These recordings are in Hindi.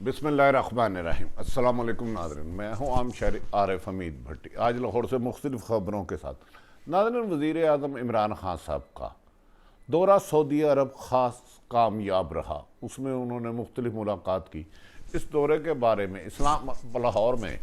बिस्मिल्लाहिर्रहमानिर्रहीम। अस्सलाम वालेकुम नाज़रीन, मैं हूँ आम शहरी आरिफ हमीद भट्टी, आज लाहौर से मुख्तलिफ़ ख़बरों के साथ। नाज़रीन, वज़ीर आज़म इमरान खान साहब का दौरा सऊदी अरब ख़ास कामयाब रहा। उसमें उन्होंने मुख्तलिफ़ मुलाकात की। इस दौरे के बारे में इस्लाम लाहौर में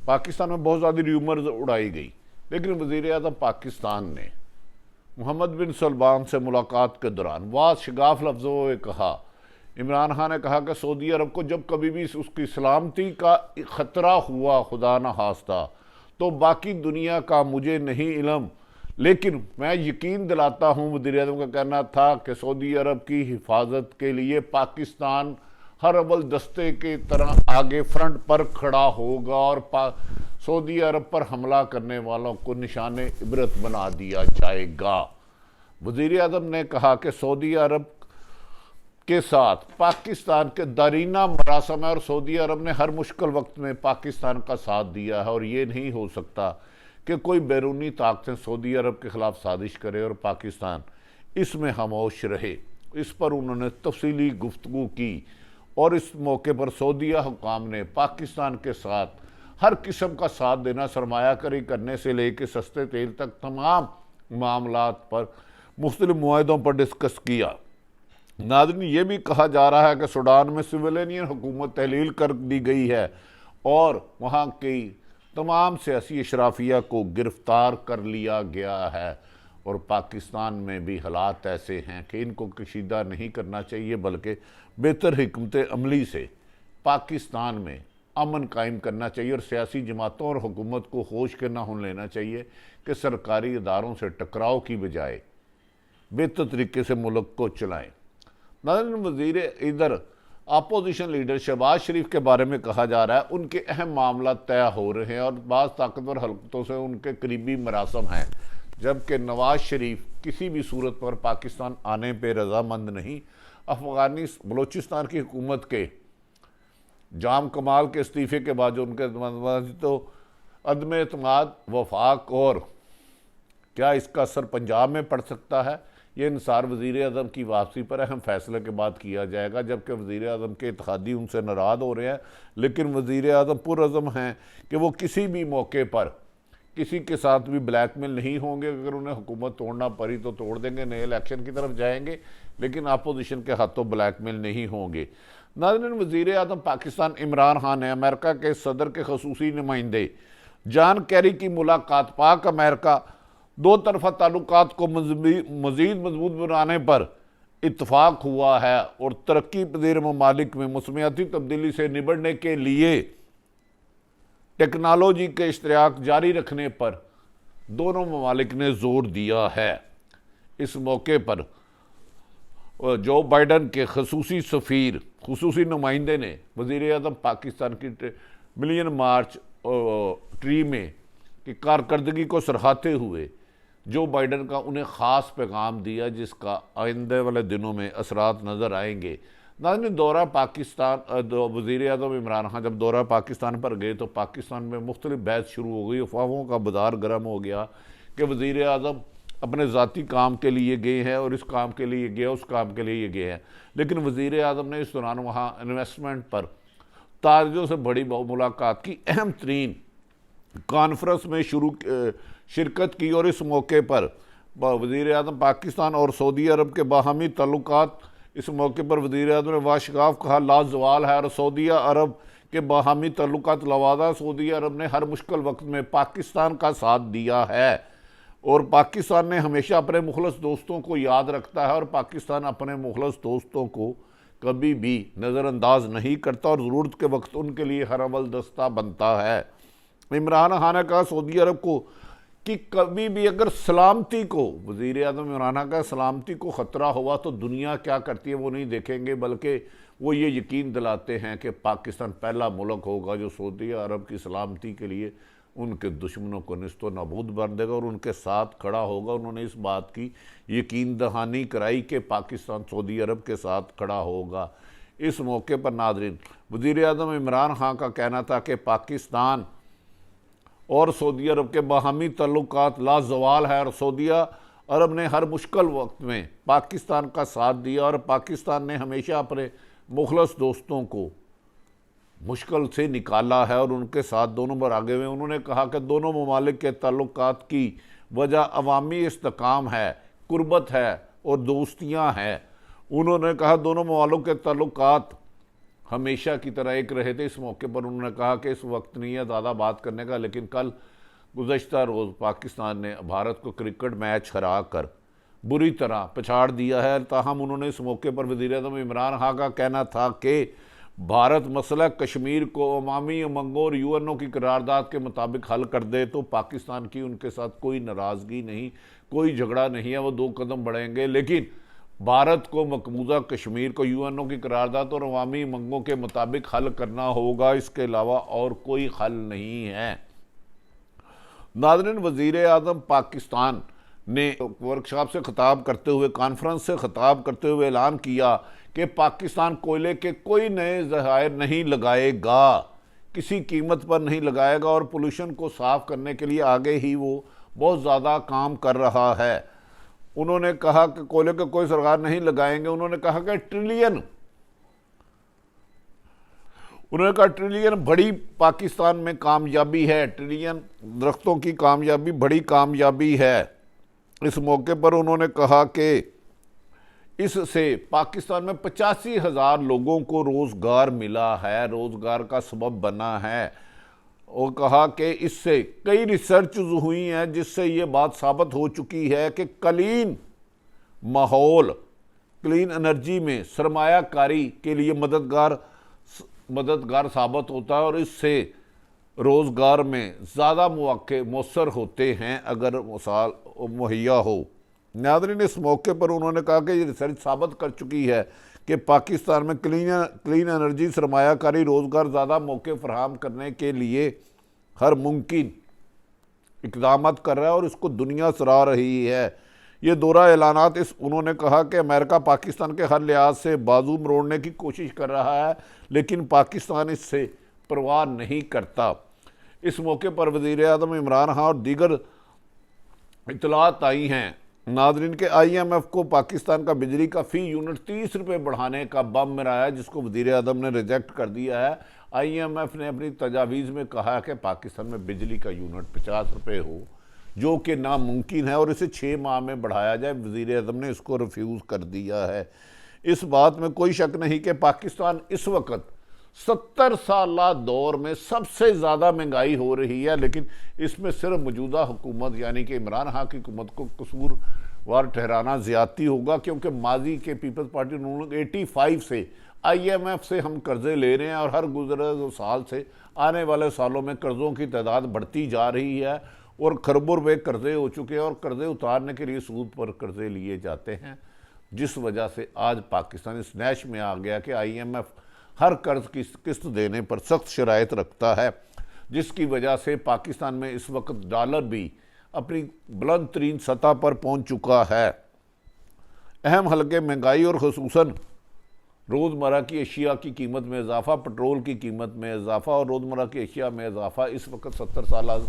पाकिस्तान में बहुत ज़्यादा र्यूमर्स उड़ाई गई, लेकिन वज़ीर आज़म पाकिस्तान ने मोहम्मद बिन सलमान से मुलाकात के दौरान वाज शगाफ लफ्ज़ों में कहा। इमरान खान ने कहा कि सऊदी अरब को जब कभी भी उसकी सलामती का ख़तरा हुआ, खुदा न खास्ता, तो बाकी दुनिया का मुझे नहीं इल्म, लेकिन मैं यकीन दिलाता हूँ। वज़ीर आज़म का कहना था कि सऊदी अरब की हिफाजत के लिए पाकिस्तान हर अव्वल दस्ते की तरह आगे फ्रंट पर खड़ा होगा और सऊदी अरब पर हमला करने वालों को निशाने इबरत बना दिया जाएगा। वज़ीर आज़म ने कहा कि सऊदी अरब के साथ पाकिस्तान के दरीना मरासम है और सऊदी अरब ने हर मुश्किल वक्त में पाकिस्तान का साथ दिया है और ये नहीं हो सकता कि कोई बैरूनी ताकतें सऊदी अरब के ख़िलाफ़ साजिश करे और पाकिस्तान इसमें खामोश रहे। इस पर उन्होंने तफसीली गुफ्तगू की और इस मौके पर सऊदीया हुकाम ने पाकिस्तान के साथ हर किस्म का साथ देना, सरमायाकारी करने से लेकर सस्ते तेल तक तमाम मामलात पर मुख्तलिफ मुआहदों पर डिस्कस किया। नाज़रीन, ये भी कहा जा रहा है कि सूडान में सिविलियन हुकूमत तहलील कर दी गई है और वहाँ की तमाम सियासी अशराफिया को गिरफ्तार कर लिया गया है और पाकिस्तान में भी हालात ऐसे हैं कि इनको कशीदा नहीं करना चाहिए, बल्कि बेहतर हिकमत अमली से पाकिस्तान में अमन कायम करना चाहिए और सियासी जमातों और हुकूमत को होश के ना होने लेना चाहिए कि सरकारी इदारों से टकराव की बजाय बेहतर तरीके से मुल्क को चलाएं। नाज़रीन, वज़ीर इधर अपोजिशन लीडर शहबाज शरीफ के बारे में कहा जा रहा है उनके अहम मामला तय हो रहे हैं और बाज़ ताकतवर हलकों से उनके करीबी मरासम हैं, जबकि नवाज शरीफ किसी भी सूरत पर पाकिस्तान आने पर रजामंद नहीं। बलोचिस्तान की हुकूमत के जाम कमाल के इस्तीफ़े के बाद जो उनके तो अदम एतमाद वफाक और क्या इसका असर पंजाब में पड़ सकता है, ये इंसार वज़ीर आज़म की वापसी पर अहम फैसले के बाद किया जाएगा। जबकि वज़ीर आज़म के इत्तेहादी उनसे नाराज़ हो रहे हैं, लेकिन वज़ीर आज़म पुरअज़म हैं कि वो किसी भी मौके पर किसी के साथ भी ब्लैकमेल नहीं होंगे। अगर उन्हें हुकूमत तोड़ना पड़ी तो तोड़ देंगे, नए इलेक्शन की तरफ जाएंगे, लेकिन अपोजिशन के हाथों ब्लैकमेल नहीं होंगे। नाज़रीन, वज़ीर आज़म पाकिस्तान इमरान खान ने अमेरिका के सदर के खसूसी नुमाइंदे जॉन केरी की मुलाकात पाक अमेरिका दो तरफा ताल्लुकात को मज़ीद मजबूत बनाने पर इत्तफाक हुआ है और तरक्की पजीर ममालिक में मौसमियाती तब्दीली से निबटने के लिए टेक्नोलॉजी के इश्तराक जारी रखने पर दोनों ममालिक ने जोर दिया है। इस मौके पर जो बाइडन के खसूसी नुमाइंदे ने वज़ीर आज़म पाकिस्तान की मिलियन मार्च ट्री में की कारकर्दगी को सराहते हुए जो बाइडन का उन्हें ख़ास पैगाम दिया, जिसका आइंदे वाले दिनों में असरात नज़र आएंगे। नाज़रीन, दौरा पाकिस्तान वज़ीर आज़म इमरान खान जब दौरा पाकिस्तान पर गए तो पाकिस्तान में मुख्तलिफ बहस शुरू हो गई, अफवाहों का बाजार गर्म हो गया कि वज़ीर आज़म अपने ज़ाती काम के लिए गए हैं और इस काम के लिए गए, उस काम के लिए गए हैं। लेकिन वज़ीर आज़म ने इस दौरान वहाँ इन्वेस्टमेंट पर ताजों से बड़ी मुलाकात की, अहम तरीन कॉन्फ्रेंस में शिरकत की और इस मौके पर वज़ीर आज़म पाकिस्तान और सऊदी अरब के बाहमी ताल्लुकात, इस मौके पर वज़ीर आज़म ने वाशगाफ कहा लाजवाल है और सऊदी अरब के बाहमी ताल्लुकात लवादा। सऊदी अरब ने हर मुश्किल वक्त में पाकिस्तान का साथ दिया है और पाकिस्तान ने हमेशा अपने मुखलस दोस्तों को याद रखता है और पाकिस्तान अपने मुखलस दोस्तों को कभी भी नज़रअंदाज नहीं करता और ज़रूरत के वक्त उनके लिए हर अव्वल दस्ता बनता है। इमरान खान ने कहा सऊदी अरब को कि कभी भी अगर सलामती को, वज़ीर आज़म इमरान खान का सलामती को ख़तरा हुआ तो दुनिया क्या करती है वो नहीं देखेंगे, बल्कि वो ये यकीन दिलाते हैं कि पाकिस्तान पहला मुल्क होगा जो सऊदी अरब की सलामती के लिए उनके दुश्मनों को निस्तो नाबूद कर देगा और उनके साथ खड़ा होगा। उन्होंने इस बात की यकीन दहानी कराई कि पाकिस्तान सऊदी अरब के साथ खड़ा होगा। इस मौके पर नाज़रीन, वज़ीर आज़म इमरान खान का कहना था कि पाकिस्तान और सऊदी अरब के बाहमी ताल्लुकात लाजवाल है और सऊदी अरब ने हर मुश्किल वक्त में पाकिस्तान का साथ दिया और पाकिस्तान ने हमेशा अपने मुखलस दोस्तों को मुश्किल से निकाला है और उनके साथ दोनों बार आगे हुए। उन्होंने कहा कि दोनों ममालिक के ताल्लुकात की वजह अवामी इस्तेकाम है, कुर्बत है और दोस्तियाँ हैं। उन्होंने कहा दोनों ममालिक के ताल्लुकात हमेशा की तरह एक रहे थे। इस मौके पर उन्होंने कहा कि इस वक्त नहीं है ज़्यादा बात करने का, लेकिन कल गुज़श्ता रोज़ पाकिस्तान ने भारत को क्रिकेट मैच हरा कर बुरी तरह पछाड़ दिया है। ताहम उन्होंने इस मौके पर वज़ीर-ए-आज़म इमरान खान का कहना था कि भारत मसला कश्मीर को अवामी उमंगों और यूएनओ की करारदाद के मुताबिक हल कर दे तो पाकिस्तान की उनके साथ कोई नाराज़गी नहीं, कोई झगड़ा नहीं है, वो 2 कदम बढ़ेंगे, लेकिन भारत को मकबूजा कश्मीर को यूएनओ की करारदाद और अवामी उमंगों के मुताबिक हल करना होगा, इसके अलावा और कोई हल नहीं है। नाज़रीन, वज़ीर-ए-आज़म पाकिस्तान ने वर्कशॉप से खिताब करते हुए, कॉन्फ्रेंस से खिताब करते हुए ऐलान किया कि पाकिस्तान कोयले के कोई नए ज़खायर नहीं लगाएगा, किसी कीमत पर नहीं लगाएगा और पोल्यूशन को साफ़ करने के लिए आगे ही वो बहुत ज़्यादा काम कर रहा है। उन्होंने कहा कि कोयले के कोई ज़खायर नहीं लगाएंगे। उन्होंने कहा कि ट्रिलियन बड़ी पाकिस्तान में कामयाबी है, ट्रिलियन दरख्तों की कामयाबी बड़ी कामयाबी है। इस मौके पर उन्होंने कहा कि इससे पाकिस्तान में 85,000 लोगों को रोज़गार मिला है, रोज़गार का सबब बना है। और कहा कि इससे कई रिसर्च हुई हैं जिससे ये बात साबित हो चुकी है कि क्लीन माहौल, क्लीन एनर्जी में सरमायाकारी के लिए मददगार साबित होता है और इससे रोज़गार में ज़्यादा मौके मौसर होते हैं अगर मिसाल मुहैया हो। नाज़रीन, इस मौके पर उन्होंने कहा कि ये रिसर्च साबित कर चुकी है कि पाकिस्तान में क्लीन एनर्जी, सरमायाकारी, रोज़गार, ज़्यादा मौके फराहम करने के लिए हर मुमकिन इक़दाम कर रहा है और इसको दुनिया सराह रही है। ये दोहरा ऐलानात उन्होंने कहा कि अमेरिका पाकिस्तान के हर लिहाज से बाजू मरोड़ने की कोशिश कर रहा है, लेकिन पाकिस्तान इससे परवाह नहीं करता। इस मौके पर वज़ीर-ए-आज़म इमरान खान और दीगर इतलात आई हैं। नाज़रीन के IMF को पाकिस्तान का बिजली का फ़ी यूनिट 30 रुपये बढ़ाने का बम मिलाया, जिसको वज़ीर-ए-आज़म ने रिजेक्ट कर दिया है। IMF ने अपनी तजावीज़ में कहा कि पाकिस्तान में बिजली का यूनिट 50 रुपये हो, जो कि नामुमकिन है, और इसे 6 माह में बढ़ाया जाए। वज़ीर-ए-आज़म ने इसको रिफ्यूज़ कर दिया है। इस बात में कोई शक नहीं कि पाकिस्तान इस वक्त 70 साला दौर में सबसे ज़्यादा महंगाई हो रही है, लेकिन इसमें सिर्फ मौजूदा हुकूमत यानी कि इमरान खान की हुकूमत को कसूरवार ठहराना ज़्यादती होगा, क्योंकि माजी के पीपल्स पार्टी उन्होंने 85 से IMF से हम कर्ज़े ले रहे हैं और हर गुज़रे साल से आने वाले सालों में कर्ज़ों की तादाद बढ़ती जा रही है और खरबों रुपये कर्ज़े हो चुके हैं और कर्ज़े उतारने के लिए सूद पर कर्ज़े लिए जाते हैं, जिस वजह से आज पाकिस्तान इस नैश में आ गया कि IMF हर कर्ज की किस्त देने पर सख्त शराइत रखता है, जिसकी वजह से पाकिस्तान में इस वक्त डॉलर भी अपनी बुलंद तरीन सतह पर पहुंच चुका है। अहम हल्के महंगाई और खुसूसन रोज़मर्रा की अशिया की कीमत में इजाफा, पेट्रोल की कीमत में इजाफा और रोज़मर्रा की अशिया में इजाफा इस वक्त 70 साल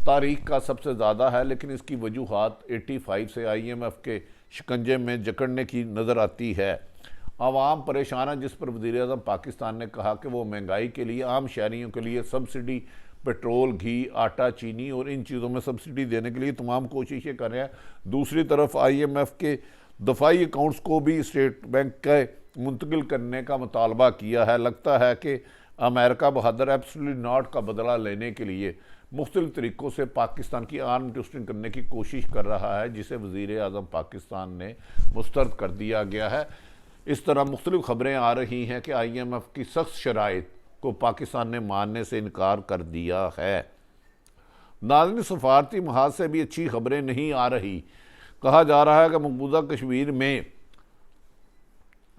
तारीख का सबसे ज़्यादा है, लेकिन इसकी वजूहात 85 से IMF के शिकंजे में जकड़ने की नज़र आती है। आवाम परेशान है, जिस पर वज़ीर-ए-आज़म पाकिस्तान ने कहा कि वो महंगाई के लिए आम शहरियों के लिए सब्सिडी, पेट्रोल, घी, आटा, चीनी और इन चीज़ों में सब्सिडी देने के लिए तमाम कोशिशें कर रहे हैं। दूसरी तरफ IMF के दफाई अकाउंट्स को भी स्टेट बैंक के मुंतकिल करने का मुतालबा किया है। लगता है कि अमेरिका बहादुर एब्सोल्यूट नॉट का बदला लेने के लिए मुख्तलिफ तरीक़ों से पाकिस्तान की आर्म ट्विस्टिंग करने की कोशिश कर रहा है, जिसे वज़ीर-ए-आज़म पाकिस्तान ने मुस्तरद कर दिया गया है। इस तरह मुख्तलिफ खबरें आ रही हैं कि IMF की सख्त शराइत को पाकिस्तान ने मानने से इनकार कर दिया है। नाज़रीन, सफारती महाज से भी अच्छी खबरें नहीं आ रही। कहा जा रहा है कि मकबूजा कश्मीर में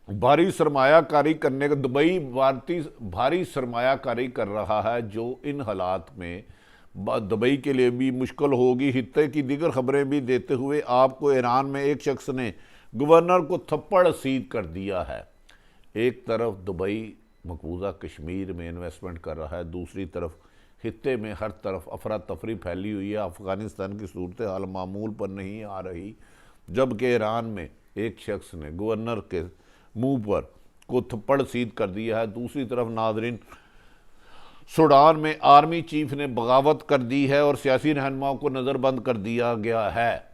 भारी सरमायाकारी करने का दुबई भारी सरमायाकारी कर रहा है, जो इन हालात में दुबई के लिए भी मुश्किल होगी। हित्ते की दीगर खबरें भी देते हुए आपको ईरान में एक शख्स ने गवर्नर को थप्पड़ सीध कर दिया है। एक तरफ दुबई मकबूजा कश्मीर में इन्वेस्टमेंट कर रहा है, दूसरी तरफ हित्ते में हर तरफ अफरा तफरी फैली हुई है। अफ़गानिस्तान की सूरत हाल मामूल पर नहीं आ रही, जबकि ईरान में एक शख्स ने गवर्नर के मुंह पर को थप्पड़ सीध कर दिया है। दूसरी तरफ नाज़रीन, सूडान में आर्मी चीफ ने बगावत कर दी है और सियासी रहनुमाओं को नज़रबंद कर दिया गया है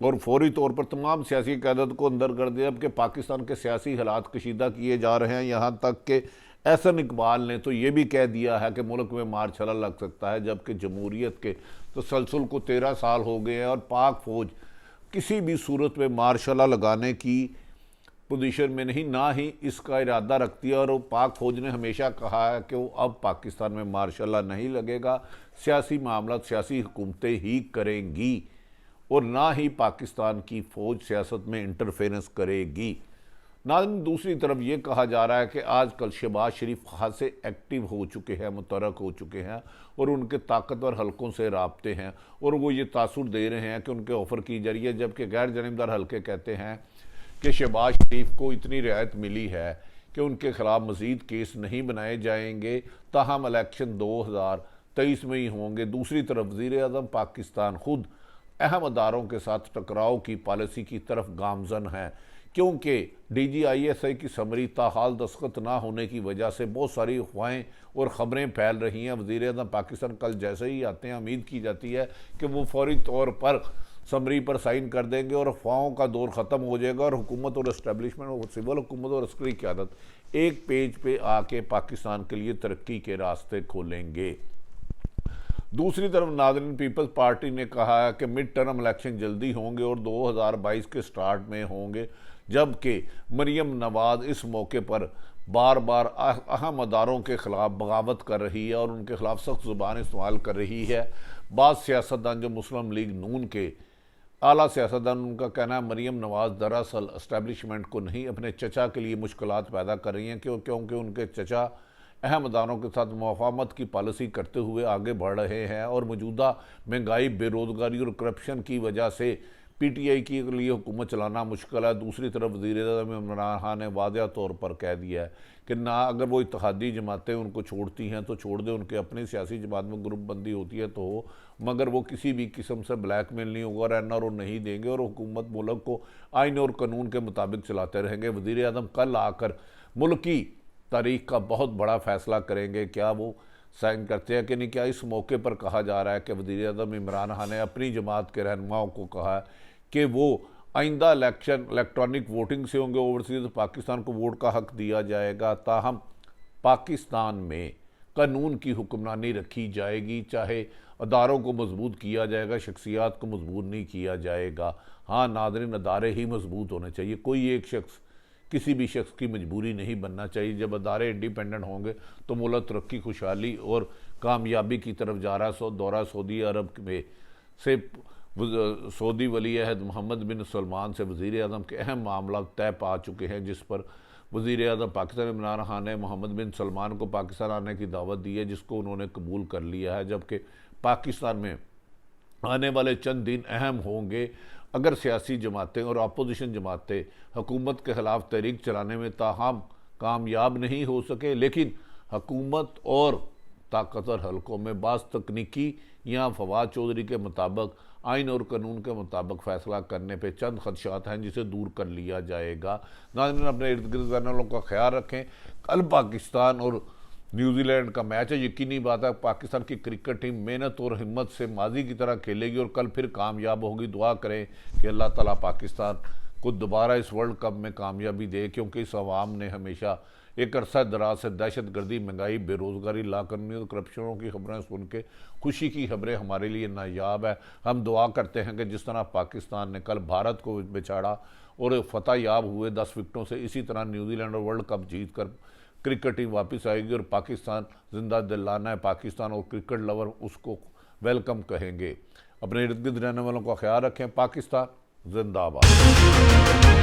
और फौरी तौर पर तमाम सियासी क़यादत को अंदर कर दिया कि पाकिस्तान के सियासी हालात कशीदा किए जा रहे हैं। यहाँ तक कि एहसन इकबाल ने तो ये भी कह दिया है कि मुल्क में मार्शल लग सकता है, जबकि जमहूरियत के तसलसल को 13 साल हो गए हैं और पाक फ़ौज किसी भी सूरत में मार्शल लगाने की पोजीशन में नहीं, ना ही इसका इरादा रखती है। और पाक फ़ौज ने हमेशा कहा है कि वो अब पाकिस्तान में मार्शल नहीं लगेगा, सियासी मामला सियासी हुकूमतें ही करेंगी और ना ही पाकिस्तान की फ़ौज सियासत में इंटरफेरेंस करेगी। नाज़रीन, दूसरी तरफ ये कहा जा रहा है कि आजकल शहबाज शरीफ खासे एक्टिव हो चुके हैं, मुतहरक हो चुके हैं और उनके ताकतवर हलकों से राब्ते हैं और वो ये तासुर दे रहे हैं कि उनके ऑफ़र की जा रही है, जबकि गैर जानिबदार हलके कहते हैं कि शहबाज शरीफ को इतनी रियायत मिली है कि उनके खिलाफ मज़ीद केस नहीं बनाए जाएंगे, ताहम इलेक्शन 2023 में ही होंगे। दूसरी तरफ वज़ीर-ए-आज़म पाकिस्तान खुद अहम अदारों के साथ टकराव की पॉलिसी की तरफ गामजन है, क्योंकि DGISI की समरी ताहाल दस्तखत ना होने की वजह से बहुत सारी अफवाहें और ख़बरें फैल रही हैं। वज़ीर-ए-आज़म पाकिस्तान कल जैसे ही आते हैं, उम्मीद की जाती है कि वो फौरी तौर पर समरी पर साइन कर देंगे और अफवाहों का दौर ख़त्म हो जाएगा और हुकूमत और इस्टेब्लिशमेंट और सिविल हुकूमत और अस्करी क़यादत एक पेज पे आके पाकिस्तान के लिए तरक्की के रास्ते खोलेंगे। दूसरी तरफ नाज़रीन, पीपल्स पार्टी ने कहा है कि मिड टर्म इलेक्शन जल्दी होंगे और 2022 के स्टार्ट में होंगे, जबकि मरियम नवाज़ इस मौके पर बार बार अहम अदारों के ख़िलाफ़ बगावत कर रही है और उनके ख़िलाफ़ सख्त ज़ुबान इस्तेमाल कर रही है। बाद सियासतदान जो मुस्लिम लीग नून के आला सियासतदान, उनका कहना है मरियम नवाज़ दरअसल इस्टेब्लिशमेंट को नहीं, अपने चचा के लिए मुश्किलात पैदा कर रही हैं, क्योंकि उनके चचा अहम अदारों के साथ मुफाहमत की पॉलिसी करते हुए आगे बढ़ रहे हैं और मौजूदा महंगाई, बेरोज़गारी और करप्शन की वजह से PTI के लिए हुकूमत चलाना मुश्किल है। दूसरी तरफ वज़ीर-ए-आज़म इमरान खान ने वाज़ेह तौर पर कह दिया है कि ना अगर वो इत्तेहादी जमातें उनको छोड़ती हैं तो छोड़ दें, उनके अपनी सियासी जमात में ग्रुप बंदी होती है तो हो, मगर वो किसी भी किस्म से ब्लैकमेल नहीं होगा और NRO नहीं देंगे और हुकूमत मुल्क को आइन और कानून के मुताबिक चलाते रहेंगे। वज़ीर-ए-आज़म कल आकर मुल्क की तारीख का बहुत बड़ा फ़ैसला करेंगे, क्या वो साइन करते हैं कि नहीं। क्या इस मौके पर कहा जा रहा है कि वज़ीर-ए-आज़म इमरान खान ने अपनी जमात के रहनुमाओं को कहा है कि वो आइंदा इलेक्शन इलेक्ट्रॉनिक वोटिंग से होंगे, ओवरसीज़ पाकिस्तान को वोट का हक दिया जाएगा, ताहम पाकिस्तान में कानून की हुक्मरानी रखी जाएगी, चाहे अदारों को मजबूत किया जाएगा, शख्सियात को मजबूत नहीं किया जाएगा। हाँ नाज़रीन, अदारे ही मजबूत होने चाहिए, कोई एक शख्स किसी भी शख्स की मजबूरी नहीं बनना चाहिए। जब अदारे इंडिपेंडेंट होंगे तो मुल्क तरक्की, खुशहाली और कामयाबी की तरफ जा रहा है। दौरा सऊदी अरब में से सऊदी वली अहद मोहम्मद बिन सलमान से वज़ीर-ए-आज़म के अहम मामला तय पा चुके हैं, जिस पर वज़ीर-ए-आज़म पाकिस्तान इमरान खान ने मोहम्मद बिन सलमान को पाकिस्तान आने की दावत दी है, जिसको उन्होंने कबूल कर लिया है। जबकि पाकिस्तान में आने वाले चंद दिन अहम होंगे अगर सियासी जमातें और अपोजिशन जमातें हुकूमत के ख़िलाफ़ तहरीक चलाने में ताहम कामयाब नहीं हो सके, लेकिन हुकूमत और ताकतवर हलकों में बाज़ तकनीकी या फवाद चौधरी के मुताबिक आइन और कानून के मुताबिक फ़ैसला करने पे चंद खदशात हैं जिसे दूर कर लिया जाएगा। नाज़रीन, अपने इर्द गिर्द रहने वालों का ख्याल रखें। कल पाकिस्तान और न्यूजीलैंड का मैच है। यकीनी बात है पाकिस्तान की क्रिकेट टीम मेहनत और हिम्मत से माजी की तरह खेलेगी और कल फिर कामयाब होगी। दुआ करें कि अल्लाह ताला पाकिस्तान को दोबारा इस वर्ल्ड कप में कामयाबी दे, क्योंकि इस अवाम ने हमेशा एक अरसा दराज से दहशत गर्दी, महंगाई, बेरोज़गारी, लाकानूनी और करप्शनों की खबरें सुन के खुशी की खबरें हमारे लिए नायाब है। हम दुआ करते हैं कि जिस तरह पाकिस्तान ने कल भारत को बिछाड़ा और फतह याब हुए 10 विकेटों से, इसी तरह न्यूजीलैंड और वर्ल्ड कप जीत कर क्रिकेट टीम वापस आएगी और पाकिस्तान जिंदा दिलाना है। पाकिस्तान और क्रिकेट लवर उसको वेलकम कहेंगे। अपने इर्द गिर्द रहने वालों का ख्याल रखें। पाकिस्तान जिंदाबाद।